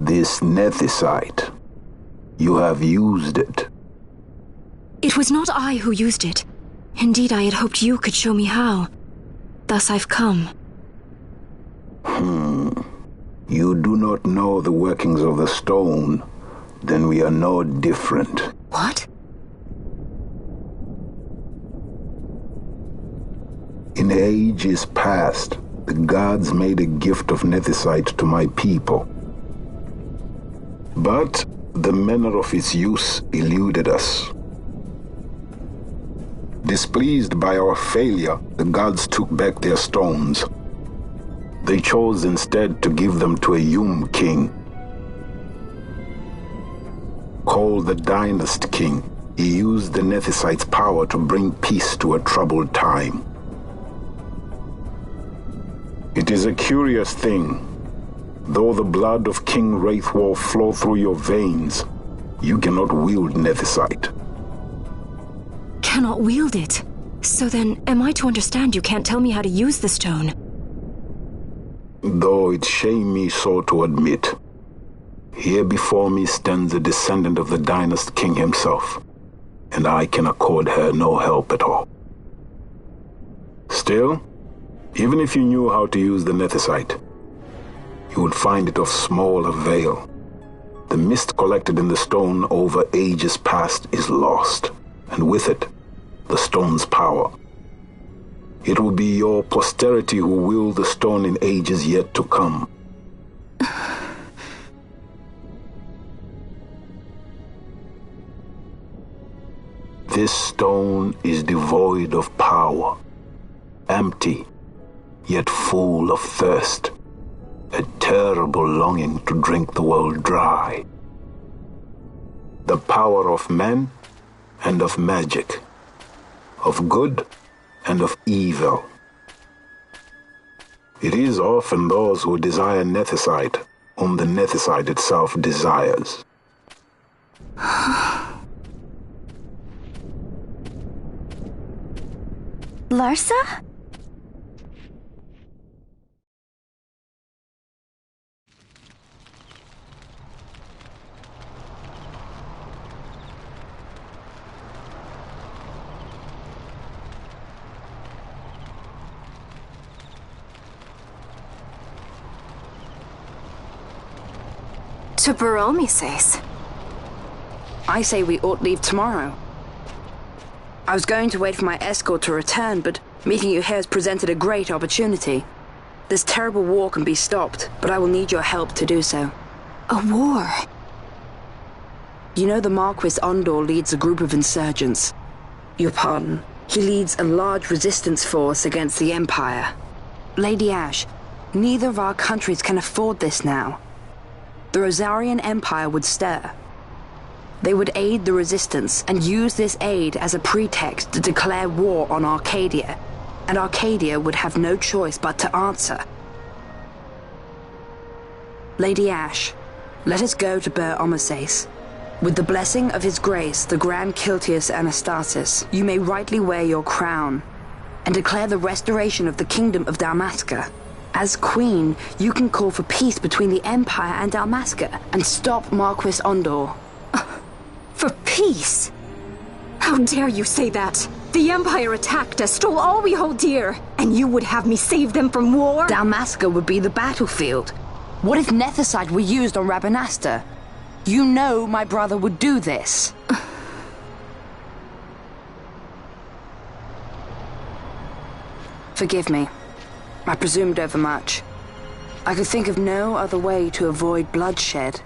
This nethicite. You have used it. It was not I who used it. Indeed, I had hoped you could show me how. Thus I've come. You do not know the workings of the stone, then we are no different. What? In ages past, the gods made a gift of nethicite to my people. But the manner of its use eluded us. Displeased by our failure, the gods took back their stones. They chose instead to give them to a Yum king. Called the Dynast King, he used the nethicite's power to bring peace to a troubled time. It is a curious thing. Though the blood of King Wraithwolf flow through your veins, you cannot wield nethicite. Cannot wield it? So then, am I to understand you can't tell me how to use the stone? Though it shame me so to admit, here before me stands a descendant of the Dynast King himself, and I can accord her no help at all. Still, even if you knew how to use the nethicite, you would find it of small avail. The mist collected in the stone over ages past is lost, and with it, the stone's power. It will be your posterity who wield the stone in ages yet to come. This stone is devoid of power, empty, yet full of thirst, a terrible longing to drink the world dry. The power of men and of magic, of good and of evil. It is often those who desire nethicite whom the nethicite itself desires. Larsa? To Baromi says. I say we ought leave tomorrow. I was going to wait for my escort to return, but meeting you here has presented a great opportunity. This terrible war can be stopped, but I will need your help to do so. A war? You know the Marquis Ondor leads a group of insurgents. Your pardon. He leads a large resistance force against the Empire. Lady Ash, neither of our countries can afford this now. The Rosarian Empire would stir. They would aid the resistance and use this aid as a pretext to declare war on Arcadia, and Arcadia would have no choice but to answer. Lady Ash, let us go to Ber Omasace. With the blessing of his grace, the Grand Kiltius Anastasis, you may rightly wear your crown and declare the restoration of the Kingdom of Dalmasca. As Queen, you can call for peace between the Empire and Dalmasca and stop Marquis Ondor. For peace? How dare you say that? The Empire attacked us, stole all we hold dear, and you would have me save them from war? Dalmasca would be the battlefield. What if nethicite were used on Rabanasta? You know my brother would do this. Forgive me. I presumed overmuch. I could think of no other way to avoid bloodshed.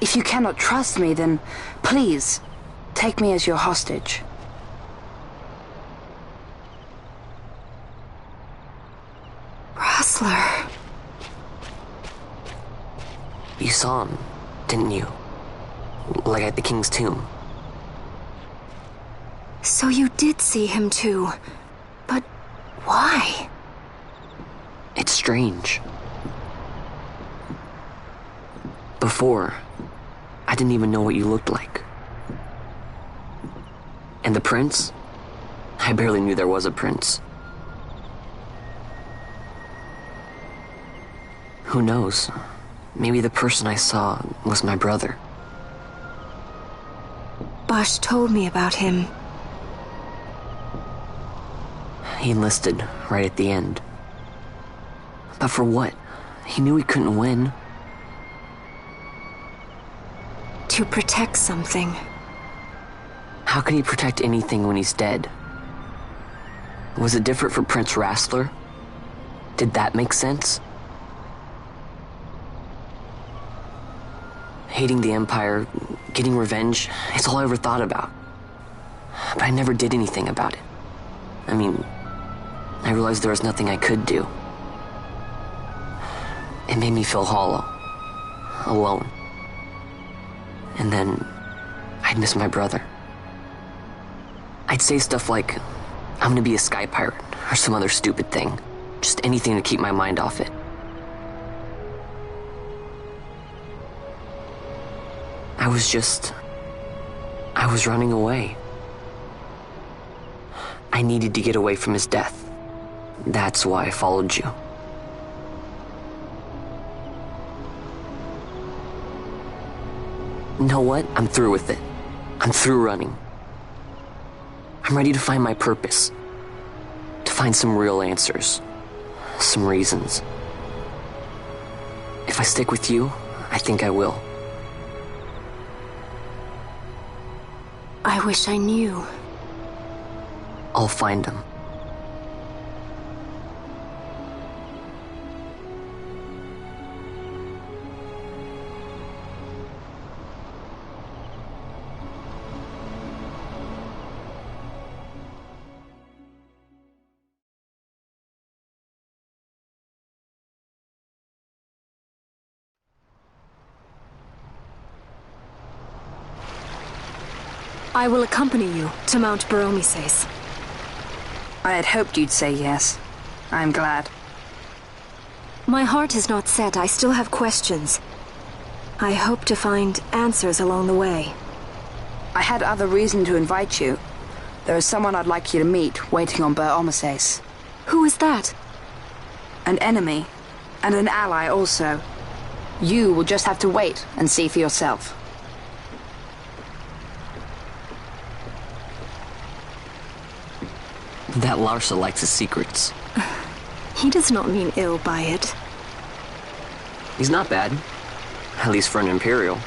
If you cannot trust me, then please, take me as your hostage. Rustler. You saw him, didn't you? Like at the King's tomb. So you did see him too. But why? It's strange. Before, I didn't even know what you looked like. And the prince? I barely knew there was a prince. Who knows? maybe the person I saw was my brother. Bosch told me about him. He enlisted right at the end. But for what? He knew he couldn't win. To protect something. How can he protect anything when he's dead? Was it different for Prince Rastler? Did that make sense? Hating the Empire, getting revenge, it's all I ever thought about. But I never did anything about it. I mean, I realized there was nothing I could do. It made me feel hollow, alone. And then I'd miss my brother. I'd say stuff like, I'm gonna be a sky pirate, or some other stupid thing. Just anything to keep my mind off it. I was running away. I needed to get away from his death. That's why I followed you. You know what? I'm through with it. I'm through running. I'm ready to find my purpose. To find some real answers. Some reasons. If I stick with you, I think I will. I wish I knew. I'll find them. I will accompany you to Mount Baromises. I had hoped you'd say yes. I'm glad. My heart is not set. I still have questions. I hope to find answers along the way. I had other reason to invite you. There is someone I'd like you to meet waiting on Baromises. Who is that? An enemy, and an ally also. You will just have to wait and see for yourself. That Larsa likes his secrets. He does not mean ill by it. He's not bad. At least for an Imperial.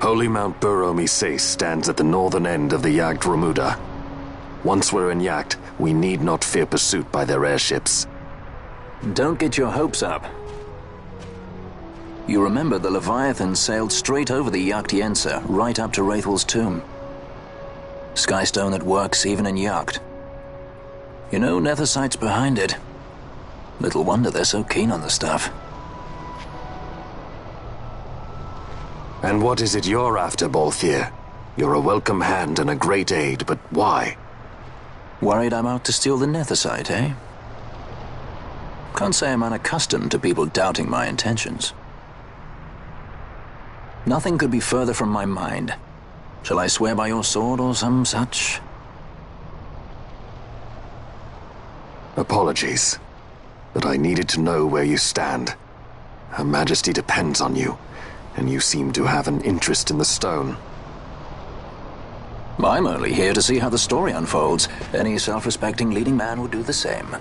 Holy Mount Baromises stands at the northern end of the Jagd Remuda. Once we're in Jagd, we need not fear pursuit by their airships. Don't get your hopes up. You remember the Leviathan sailed straight over the Jagd Yensa, right up to Wraithel's tomb. Skystone that works even in Jagd. You know, Nethersight's behind it. Little wonder they're so keen on the stuff. And what is it you're after, Balthier? You're a welcome hand and a great aid, but why? Worried I'm out to steal the Nethersight, eh? Can't say I'm unaccustomed to people doubting my intentions. Nothing could be further from my mind. Shall I swear by your sword or some such? Apologies, but I needed to know where you stand. Her Majesty depends on you, and you seem to have an interest in the stone. I'm only here to see how the story unfolds. Any self-respecting leading man would do the same.